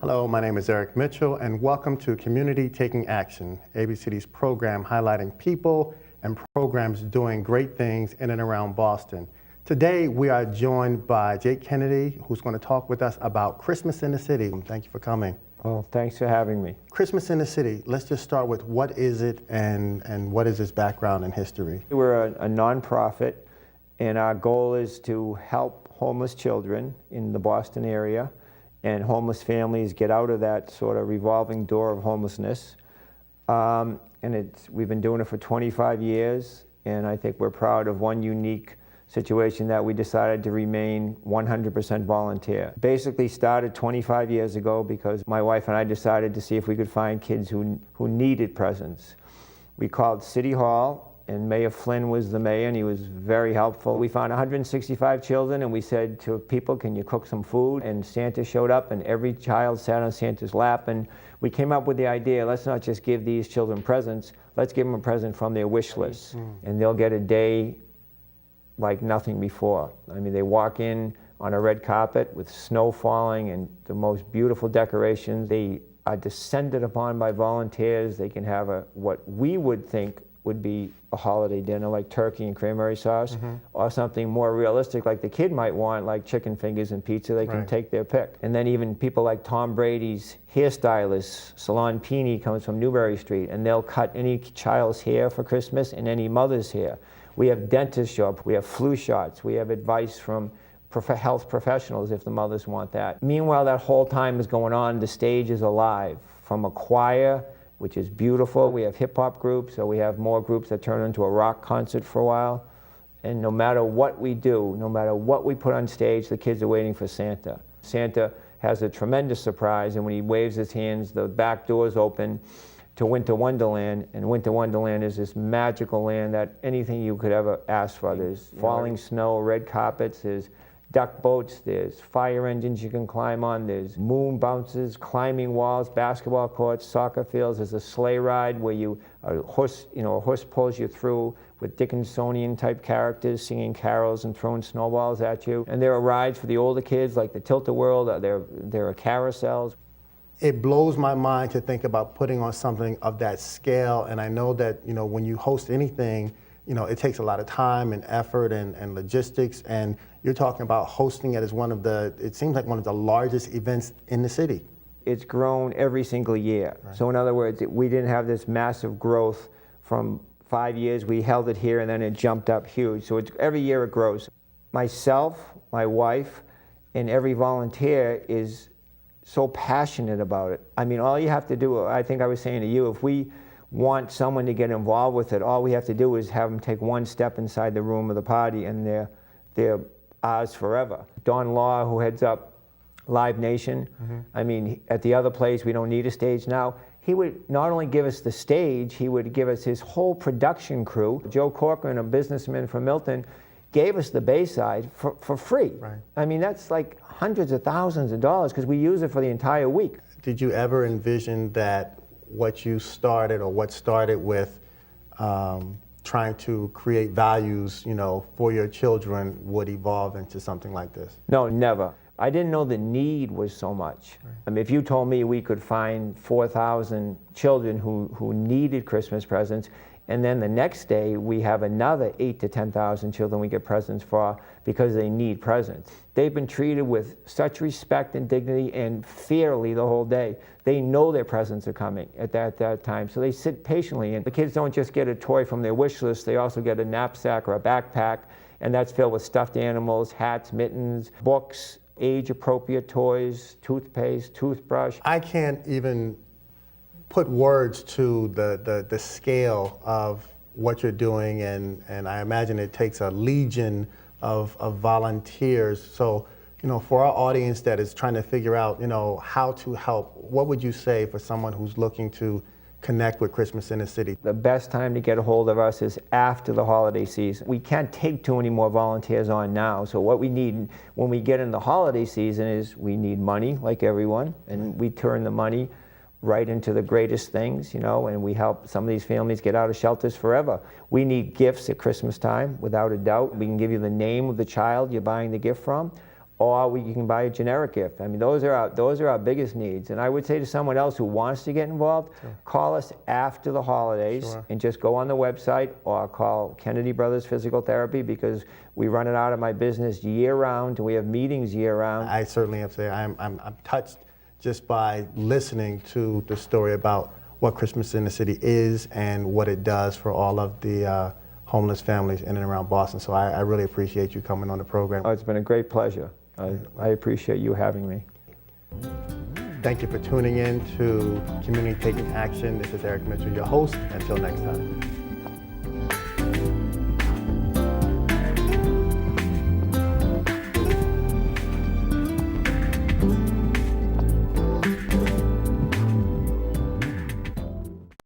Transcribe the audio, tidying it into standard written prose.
Hello, my name is Eric Mitchell, and welcome to Community Taking Action, ABCD's program highlighting people and programs doing great things in and around Boston. Today, we are joined by Jake Kennedy, who's going to talk with us about Christmas in the City. Thank you for coming. Oh, thanks for having me. Christmas in the City, let's just start with what is it and what is its background and history? We're a nonprofit, and our goal is to help homeless children in the Boston area and homeless families get out of that sort of revolving door of homelessness. We've been doing it for 25 years, and I think we're proud of one unique situation that we decided to remain 100% volunteer. Basically started 25 years ago because my wife and I decided to see if we could find kids who needed presents. We called City Hall, and Mayor Flynn was the mayor, and he was very helpful. We found 165 children, and we said to people, can you cook some food? And Santa showed up, and every child sat on Santa's lap, and we came up with the idea, let's not just give these children presents, let's give them a present from their wish list. And they'll get a day like nothing before. I mean, they walk in on a red carpet with snow falling and the most beautiful decorations. They are descended upon by volunteers. They can have what we would think would be a holiday dinner, like turkey and cranberry sauce, or something more realistic like the kid might want, like chicken fingers and pizza. They can take their pick. And then even people like Tom Brady's hairstylist, Salon Pini, comes from Newbury Street, and they'll cut any child's hair for Christmas and any mother's hair. We have dentists show up, we have flu shots, we have advice from health professionals if the mothers want that. Meanwhile, that whole time is going on, the stage is alive. From a choir, which is beautiful, we have hip hop groups, so we have more groups that turn into a rock concert for a while. And no matter what we do, no matter what we put on stage, the kids are waiting for Santa. Santa has a tremendous surprise, and when he waves his hands, the back doors open to Winter Wonderland, and Winter Wonderland is this magical land that anything you could ever ask for. There's falling snow, red carpets, there's duck boats, there's fire engines you can climb on, there's moon bounces, climbing walls, basketball courts, soccer fields, there's a sleigh ride where a horse pulls you through with Dickinsonian type characters singing carols and throwing snowballs at you. And there are rides for the older kids like the Tilt-A-Whirl, there are carousels. It blows my mind to think about putting on something of that scale, and I know that when you host anything, it takes a lot of time and effort and logistics, and you're talking about hosting it as it seems like one of the largest events in the city. It's grown every single year. Right. So in other words, we didn't have this massive growth from 5 years. We held it here and then it jumped up huge. So every year it grows. Myself, my wife, and every volunteer is so passionate about it. I mean, all you have to do, I think I was saying to you, if we want someone to get involved with it, all we have to do is have them take one step inside the room of the party and they're ours forever. Don Law, who heads up Live Nation, I mean, at the other place, we don't need a stage now. He would not only give us the stage, he would give us his whole production crew. Joe Corcoran, a businessman from Milton, gave us the Bayside for free. Right. I mean, that's like hundreds of thousands of dollars because we use it for the entire week. Did you ever envision that what started with trying to create values, for your children would evolve into something like this? No, never. I didn't know the need was so much. Right. I mean, if you told me we could find 4,000 children who needed Christmas presents, and then the next day we have another 8,000 to 10,000 children we get presents for because they need presents. They've been treated with such respect and dignity and fairly the whole day. They know their presents are coming at that time, so they sit patiently. And the kids don't just get a toy from their wish list, they also get a knapsack or a backpack, and that's filled with stuffed animals, hats, mittens, books, age-appropriate toys, toothpaste, toothbrush. I can't even put words to the scale of what you're doing, and I imagine it takes a legion of volunteers. So, for our audience that is trying to figure out, how to help, what would you say for someone who's looking to connect with Christmas in the City? The best time to get a hold of us is after the holiday season. We can't take too many more volunteers on now, so what we need when we get in the holiday season is we need money, like everyone, and we turn the money right into the greatest things, and we help some of these families get out of shelters forever. We need gifts at Christmas time, without a doubt. We can give you the name of the child you're buying the gift from, or you can buy a generic gift. I mean, those are our biggest needs. And I would say to someone else who wants to get involved, call us after the holidays Sure. and just go on the website or call Kennedy Brothers Physical Therapy, because we run it out of my business year round and we have meetings year round. I certainly have to say I'm touched just by listening to the story about what Christmas in the City is and what it does for all of the homeless families in and around Boston. So I really appreciate you coming on the program. Oh, it's been a great pleasure. I appreciate you having me. Thank you for tuning in to Community Taking Action. This is Eric Mitchell, your host. Until next time.